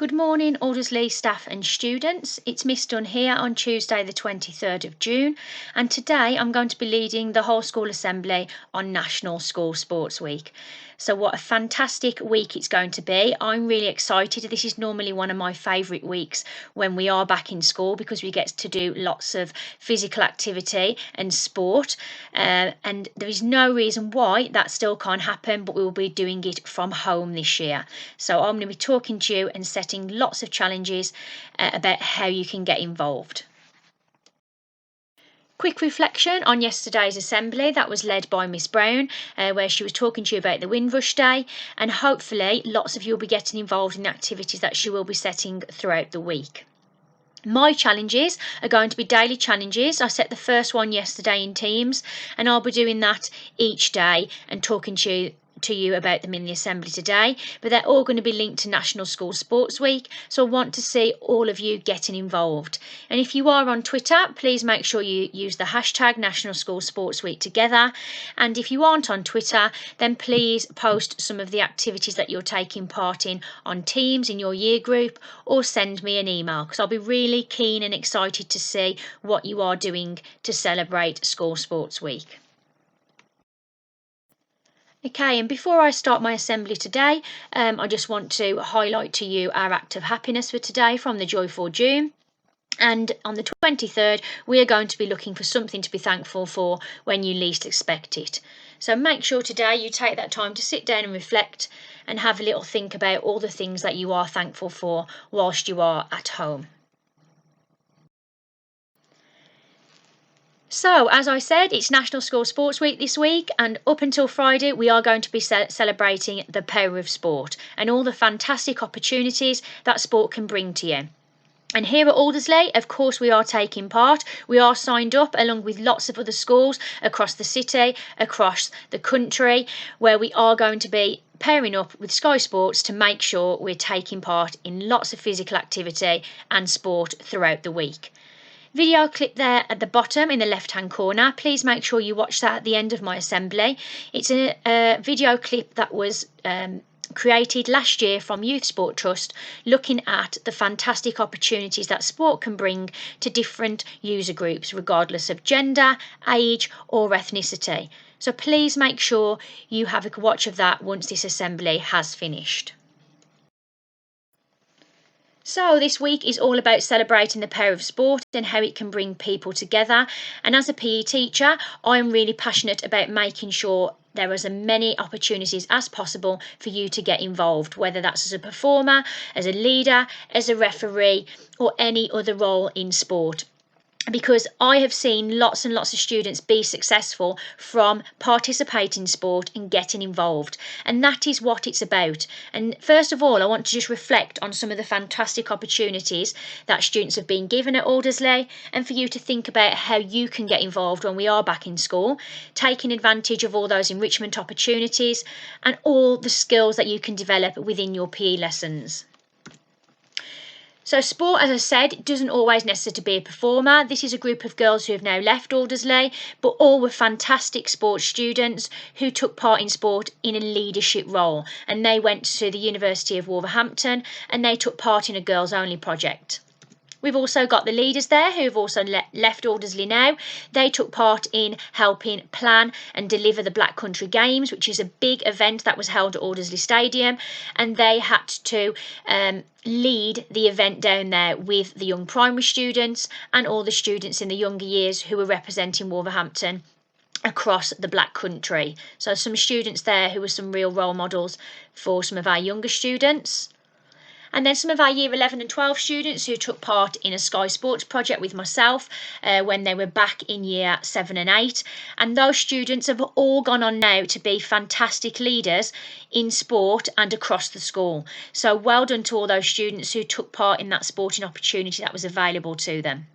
Good morning, Aldersley staff and students. It's Miss Dunn here on Tuesday, the 23rd of June, and today I'm going to be leading the whole school assembly on National School Sports Week. So, what a fantastic week it's going to be. I'm really excited. This is normally one of my favourite weeks when we are back in school because we get to do lots of physical activity and sport, and there is no reason why that still can't happen, but we will be doing it from home this year. So, I'm going to be talking to you and setting lots of challenges about how you can get involved. Quick reflection on yesterday's assembly that was led by Miss Brown, where she was talking to you about the Windrush Day, and hopefully lots of you will be getting involved in the activities that she will be setting throughout the week. My challenges are going to be daily challenges. I set the first one yesterday in Teams, and I'll be doing that each day and talking to you about them in the assembly today, but they're all going to be linked to National School Sports Week, so I want to see all of you getting involved. And if you are on Twitter, please make sure you use the hashtag National School Sports Week together, and if you aren't on Twitter, then please post some of the activities that you're taking part in on Teams in your year group, or send me an email because I'll be really keen and excited to see what you are doing to celebrate School Sports Week. Okay, and before I start my assembly today, I just want to highlight to you our act of happiness for today from the Joyful June. And on the 23rd, we are going to be looking for something to be thankful for when you least expect it. So make sure today you take that time to sit down and reflect and have a little think about all the things that you are thankful for whilst you are at home. So, as I said, it's National School Sports Week this week, and up until Friday, we are going to be celebrating the power of sport and all the fantastic opportunities that sport can bring to you. And here at Aldersley, of course, we are taking part. We are signed up along with lots of other schools across the city, across the country, where we are going to be pairing up with Sky Sports to make sure we're taking part in lots of physical activity and sport throughout the week. Video clip there at the bottom in the left hand corner. Please make sure you watch that at the end of my assembly. It's a video clip that was created last year from Youth Sport Trust, looking at the fantastic opportunities that sport can bring to different user groups regardless of gender, age or ethnicity. So please make sure you have a watch of that once this assembly has finished. So this week is all about celebrating the power of sport and how it can bring people together. And as a PE teacher, I'm really passionate about making sure there are as many opportunities as possible for you to get involved, whether that's as a performer, as a leader, as a referee, or any other role in sport. Because I have seen lots and lots of students be successful from participating in sport and getting involved. And that is what it's about. And first of all, I want to just reflect on some of the fantastic opportunities that students have been given at Aldersley, and for you to think about how you can get involved when we are back in school, taking advantage of all those enrichment opportunities and all the skills that you can develop within your PE lessons. So sport, as I said, doesn't always necessarily be a performer. This is a group of girls who have now left Aldersley, but all were fantastic sports students who took part in sport in a leadership role. And they went to the University of Wolverhampton and they took part in a girls only project. We've also got the leaders there who've also left Aldersley now. They took part in helping plan and deliver the Black Country Games, which is a big event that was held at Aldersley Stadium, and they had to lead the event down there with the young primary students and all the students in the younger years who were representing Wolverhampton across the Black Country. So some students there who were some real role models for some of our younger students. And then some of our Year 11 and 12 students who took part in a Sky Sports project with myself when they were back in Year 7 and 8. And those students have all gone on now to be fantastic leaders in sport and across the school. So well done to all those students who took part in that sporting opportunity that was available to them.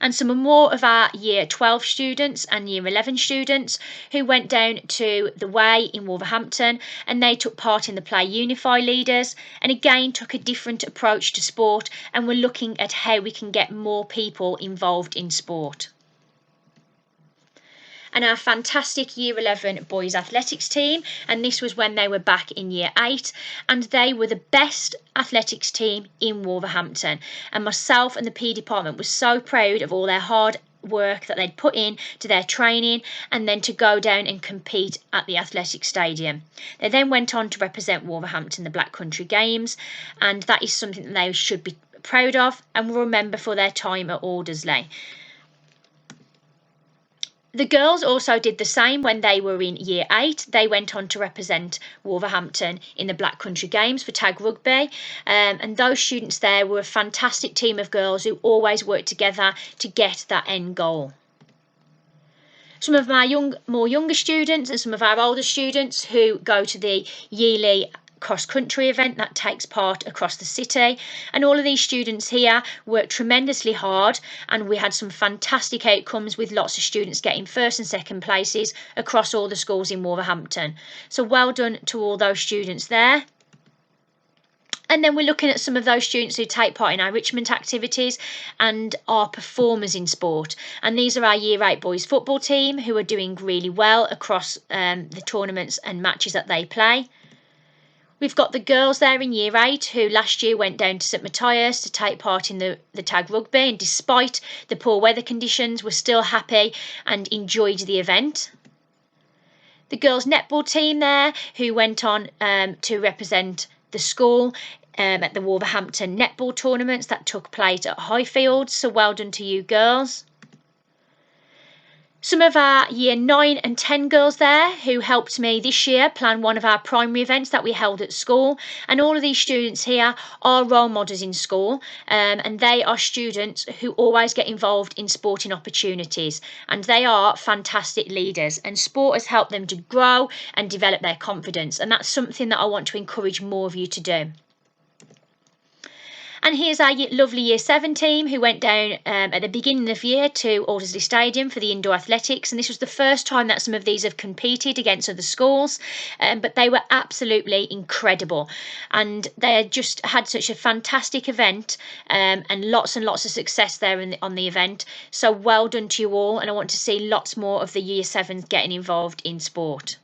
And some more of our Year 12 students and Year 11 students who went down to the Way in Wolverhampton, and they took part in the Play Unify Leaders, and again took a different approach to sport and were looking at how we can get more people involved in sport. and our fantastic Year 11 boys athletics team, and this was when they were back in Year 8, and they were the best athletics team in Wolverhampton, and myself and the PE department was so proud of all their hard work that they'd put in to their training and then to go down and compete at the athletic stadium. They then went on to represent Wolverhampton in the Black Country Games, and that is something that they should be proud of and will remember for their time at Aldersley. The girls also did the same when they were in Year 8. They went on to represent Wolverhampton in the Black Country Games for tag rugby, and those students there were a fantastic team of girls who always worked together to get that end goal. Some of my more younger students and some of our older students who go to the yearly cross-country event that takes part across the city, and all of these students here worked tremendously hard, and we had some fantastic outcomes with lots of students getting first and second places across all the schools in Wolverhampton. So well done to all those students there. And then we're looking at some of those students who take part in our Richmond activities and are performers in sport. And these are our Year 8 boys football team who are doing really well across the tournaments and matches that they play. We've got the girls there in Year 8 who last year went down to St Matthias to take part in the tag rugby, and despite the poor weather conditions were still happy and enjoyed the event. The girls netball team there who went on to represent the school at the Wolverhampton netball tournaments that took place at Highfields, so well done to you girls. Some of our Year 9 and 10 girls there who helped me this year plan one of our primary events that we held at school, and all of these students here are role models in school, and they are students who always get involved in sporting opportunities, and they are fantastic leaders, and sport has helped them to grow and develop their confidence, and that's something that I want to encourage more of you to do. And here's our lovely Year 7 team who went down at the beginning of the year to Aldersley Stadium for the indoor athletics. And this was the first time that some of these have competed against other schools. But they were absolutely incredible. And they just had such a fantastic event and lots of success there on the event. So well done to you all. And I want to see lots more of the Year 7s getting involved in sport.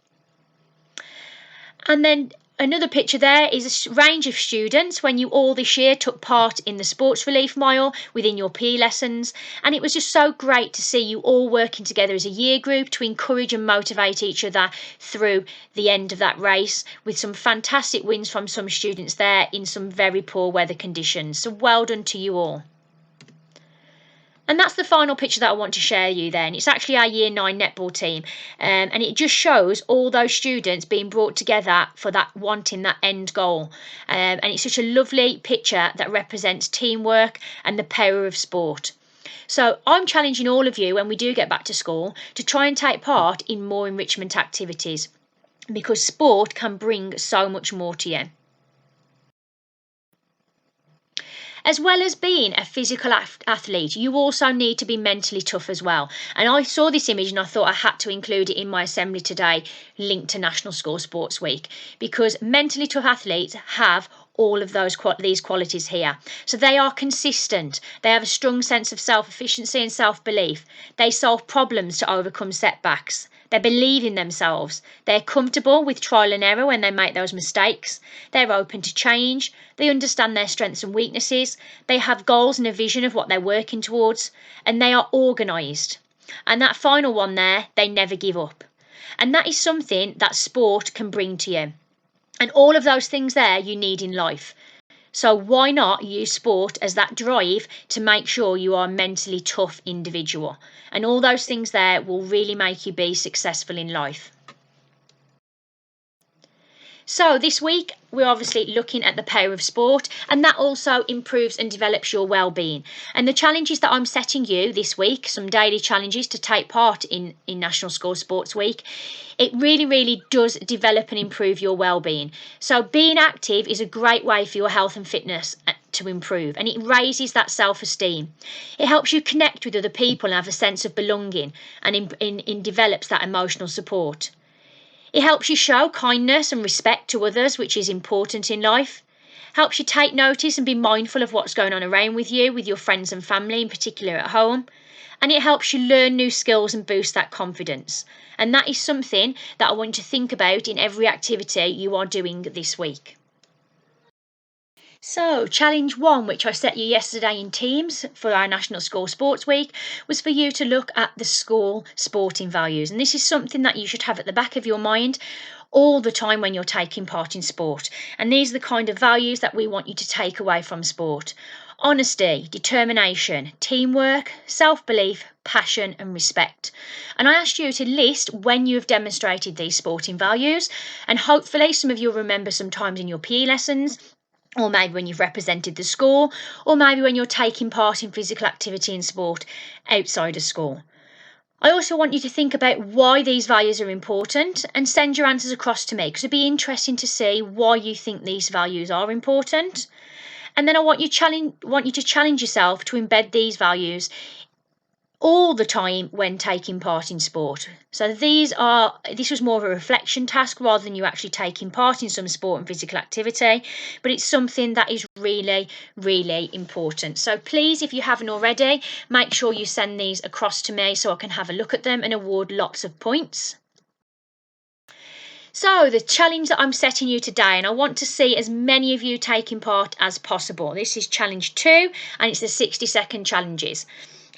And then another picture there is a range of students when you all this year took part in the Sports Relief Mile within your PE lessons, and it was just so great to see you all working together as a year group to encourage and motivate each other through the end of that race, with some fantastic wins from some students there in some very poor weather conditions. So well done to you all. And that's the final picture that I want to share you then. It's actually our Year 9 netball team. And it just shows all those students being brought together for that wanting that end goal. And it's such a lovely picture that represents teamwork and the power of sport. So I'm challenging all of you when we do get back to school to try and take part in more enrichment activities, because sport can bring so much more to you. As well as being a physical athlete, you also need to be mentally tough as well. And I saw this image and I thought I had to include it in my assembly today, linked to National School Sports Week, because mentally tough athletes have all of these qualities here. So they are consistent. They have a strong sense of self-efficiency and self-belief. They solve problems to overcome setbacks. They believe in themselves. They're comfortable with trial and error when they make those mistakes. They're open to change. They understand their strengths and weaknesses. They have goals and a vision of what they're working towards. And they are organised. And that final one there, they never give up. And that is something that sport can bring to you. And all of those things there you need in life. So why not use sport as that drive to make sure you are a mentally tough individual? And all those things there will really make you be successful in life. So this week, we're obviously looking at the power of sport, and that also improves and develops your well-being. And the challenges that I'm setting you this week, some daily challenges to take part in National School Sports Week, it really does develop and improve your well-being. So being active is a great way for your health and fitness to improve, and it raises that self-esteem. It helps you connect with other people and have a sense of belonging, and develops that emotional support. It helps you show kindness and respect to others, which is important in life. Helps you take notice and be mindful of what's going on around with you, with your friends and family, in particular at home. and it helps you learn new skills and boost that confidence. And that is something that I want you to think about in every activity you are doing this week. So, challenge 1, which I set you yesterday in Teams for our National School Sports Week, was for you to look at the school sporting values. And this is something that you should have at the back of your mind all the time when you're taking part in sport. And these are the kind of values that we want you to take away from sport: honesty, determination, teamwork, self-belief, passion and respect. And I asked you to list when you have demonstrated these sporting values, and hopefully some of you will remember sometimes in your PE lessons, or maybe when you've represented the school, or maybe when you're taking part in physical activity in sport outside of school. I also want you to think about why these values are important and send your answers across to me, because it'd be interesting to see why you think these values are important. And then I want you to challenge yourself to embed these values all the time when taking part in sport. So this was more of a reflection task rather than you actually taking part in some sport and physical activity, but it's something that is really, really important. So please, if you haven't already, make sure you send these across to me so I can have a look at them and award lots of points. So the challenge that I'm setting you today, and I want to see as many of you taking part as possible. This is challenge 2, and it's the 60-second challenges.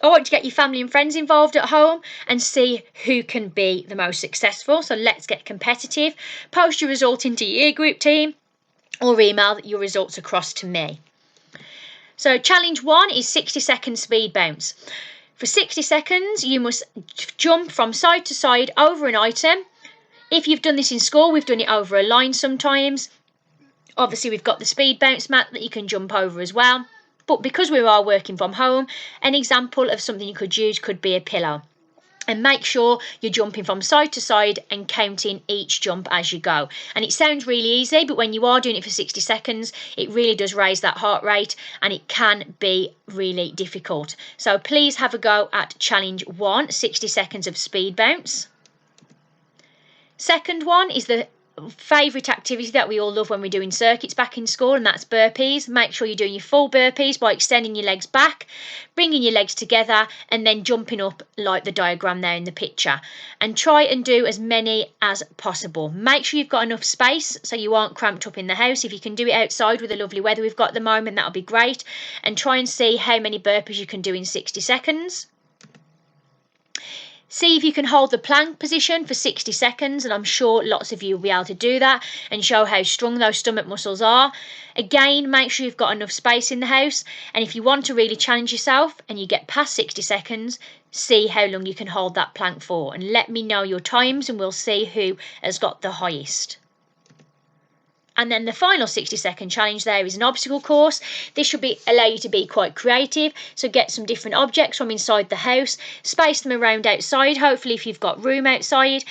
I want to get your family and friends involved at home and see who can be the most successful. So let's get competitive. Post your result into your year group team or email your results across to me. So challenge 1 is 60-second speed bounce. For 60 seconds, you must jump from side to side over an item. If you've done this in school, we've done it over a line sometimes. Obviously, we've got the speed bounce mat that you can jump over as well. But because we are working from home, an example of something you could use could be a pillow. And make sure you're jumping from side to side and counting each jump as you go. And it sounds really easy, but when you are doing it for 60 seconds, it really does raise that heart rate and it can be really difficult. So please have a go at challenge 1, 60 seconds of speed bounce. Second one is the favourite activity that we all love when we're doing circuits back in school, and that's burpees. Make sure you're doing your full burpees by extending your legs back, bringing your legs together and then jumping up like the diagram there in the picture. And try and do as many as possible. Make sure you've got enough space so you aren't cramped up in the house. If you can do it outside with the lovely weather we've got at the moment, that'll be great. And try and see how many burpees you can do in 60 seconds. See if you can hold the plank position for 60 seconds, and I'm sure lots of you will be able to do that and show how strong those stomach muscles are. Again, make sure you've got enough space in the house, and if you want to really challenge yourself and you get past 60 seconds, see how long you can hold that plank for and let me know your times and we'll see who has got the highest. And then the final 60-second challenge there is an obstacle course. This should allow you to be quite creative. So get some different objects from inside the house, space them around outside, hopefully if you've got room outside,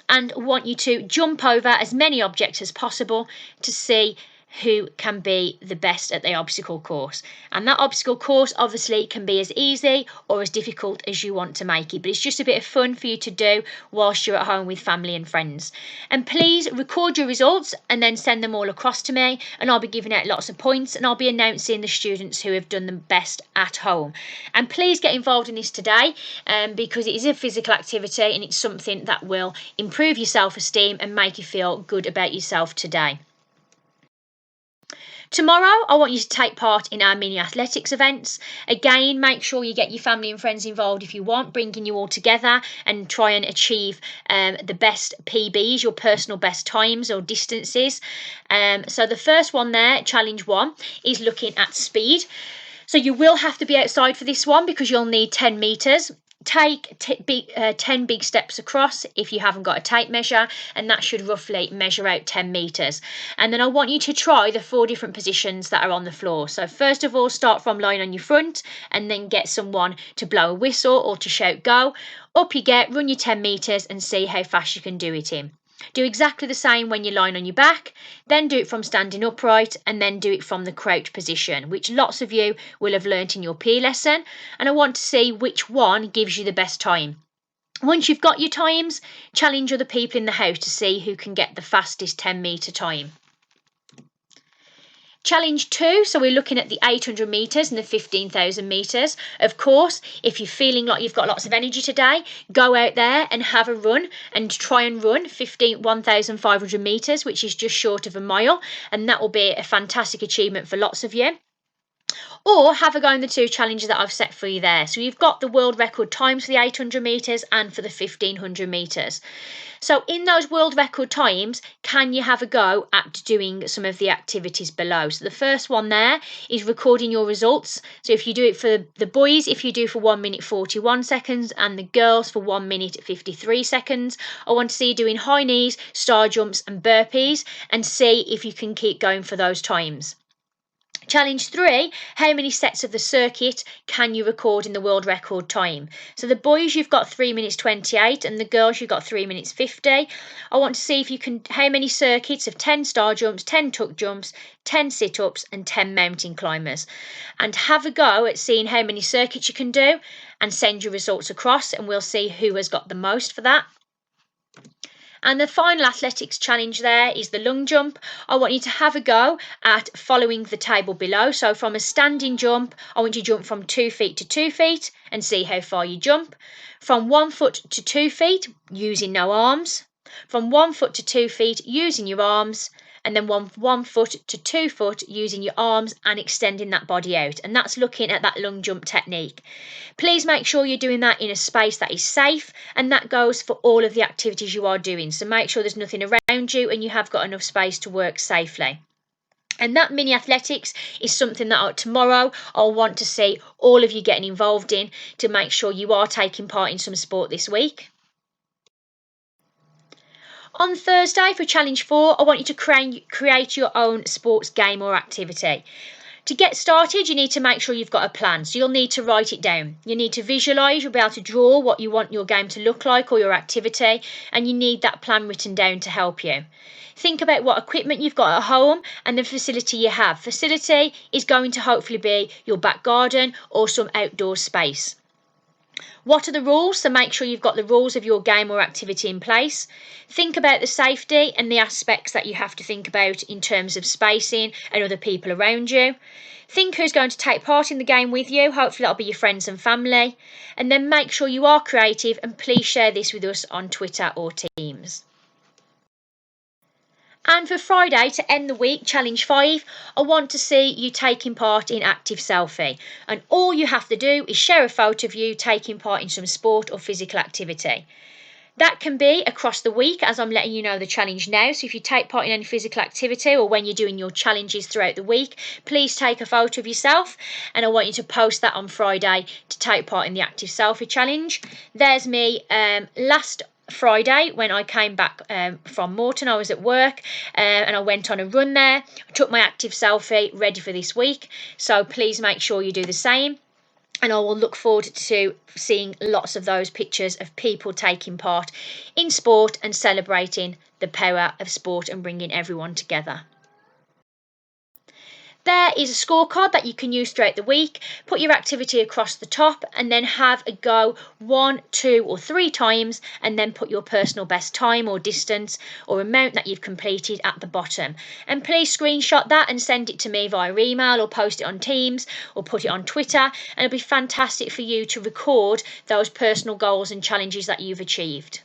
and want you to jump over as many objects as possible to see who can be the best at the obstacle course. And that obstacle course obviously can be as easy or as difficult as you want to make it, but it's just a bit of fun for you to do whilst you're at home with family and friends. And please record your results and then send them all across to me, and I'll be giving out lots of points and I'll be announcing the students who have done the best at home. And please get involved in this today because it is a physical activity and it's something that will improve your self-esteem and make you feel good about yourself today. Tomorrow, I want you to take part in our mini athletics events. Again, make sure you get your family and friends involved if you want, bringing you all together and try and achieve the best PBs, your personal best times or distances. So the first one there, challenge 1, is looking at speed. So you will have to be outside for this one because you'll need 10 metres. Take 10 big steps across if you haven't got a tape measure, and that should roughly measure out 10 metres. And then I want you to try the 4 different positions that are on the floor. So first of all, start from lying on your front and then get someone to blow a whistle or to shout go. Up you get, run your 10 metres and see how fast you can do it in. Do exactly the same when you're lying on your back, then do it from standing upright, and then do it from the crouch position, which lots of you will have learnt in your PE lesson, and I want to see which one gives you the best time. Once you've got your times, challenge other people in the house to see who can get the fastest 10 metre time. Challenge 2, so we're looking at the 800 metres and the 15,000 metres. Of course, if you're feeling like you've got lots of energy today, go out there and have a run and try and run 1,500 metres, which is just short of a mile, and that will be a fantastic achievement for lots of you. Or have a go in the 2 challenges that I've set for you there. So you've got the world record times for the 800 metres and for the 1500 metres. So in those world record times, can you have a go at doing some of the activities below? So the first one there is recording your results. So if you do it for the boys, if you do for 1 minute 41 seconds and the girls for 1 minute 53 seconds, I want to see you doing high knees, star jumps and burpees and see if you can keep going for those times. Challenge 3, how many sets of the circuit can you record in the world record time? So the boys, you've got 3 minutes 28 and the girls, you've got 3 minutes 50. I want to see if you can, how many circuits of 10 star jumps, 10 tuck jumps, 10 sit-ups and 10 mountain climbers. And have a go at seeing how many circuits you can do and send your results across and we'll see who has got the most for that. And the final athletics challenge there is the lung jump. I want you to have a go at following the table below. So from a standing jump, I want you to jump from 2 feet to 2 feet and see how far you jump. From 1 foot to 2 feet, using no arms. From 1 foot to 2 feet, using your arms. And then 1 foot to 2 foot using your arms and extending that body out. And that's looking at that lung jump technique. Please make sure you're doing that in a space that is safe, and that goes for all of the activities you are doing. So make sure there's nothing around you and you have got enough space to work safely. And that mini athletics is something that tomorrow I'll want to see all of you getting involved in to make sure you are taking part in some sport this week. On Thursday for Challenge 4, I want you to create your own sports game or activity. To get started, you need to make sure you've got a plan. So you'll need to write it down. You need to visualise, you'll be able to draw what you want your game to look like or your activity, and you need that plan written down to help you. Think about what equipment you've got at home and the facility you have. Facility is going to hopefully be your back garden or some outdoor space. What are the rules? So make sure you've got the rules of your game or activity in place. Think about the safety and the aspects that you have to think about in terms of spacing and other people around you. Think who's going to take part in the game with you. Hopefully that'll be your friends and family. And then make sure you are creative and please share this with us on Twitter or Teams. And for Friday, to end the week, Challenge 5, I want to see you taking part in Active Selfie. And all you have to do is share a photo of you taking part in some sport or physical activity. That can be across the week, as I'm letting you know the challenge now. So if you take part in any physical activity or when you're doing your challenges throughout the week, please take a photo of yourself. And I want you to post that on Friday to take part in the Active Selfie Challenge. There's me last Friday when I came back from Morton. I was at work and I went on a run there. I took my active selfie ready for this week. So please make sure you do the same. And I will look forward to seeing lots of those pictures of people taking part in sport and celebrating the power of sport and bringing everyone together. There is a scorecard that you can use throughout the week. Put your activity across the top and then have a go 1, 2 or 3 times and then put your personal best time or distance or amount that you've completed at the bottom. And please screenshot that and send it to me via email or post it on Teams or put it on Twitter. And it'll be fantastic for you to record those personal goals and challenges that you've achieved.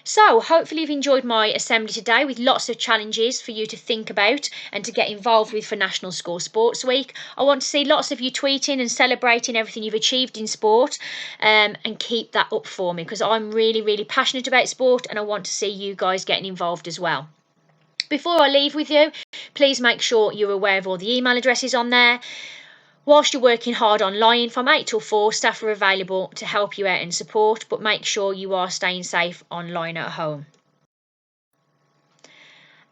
So hopefully you've enjoyed my assembly today with lots of challenges for you to think about and to get involved with for National School Sports Week. I want to see lots of you tweeting and celebrating everything you've achieved in sport and keep that up for me because I'm really, really passionate about sport and I want to see you guys getting involved as well. Before I leave with you, please make sure you're aware of all the email addresses on there. Whilst you're working hard online from 8 till 4, staff are available to help you out and support, but make sure you are staying safe online at home.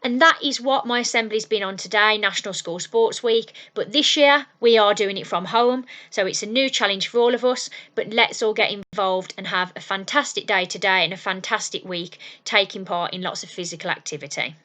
And that is what my assembly's been on today, National School Sports Week. But this year, we are doing it from home. So it's a new challenge for all of us. But let's all get involved and have a fantastic day today and a fantastic week taking part in lots of physical activity.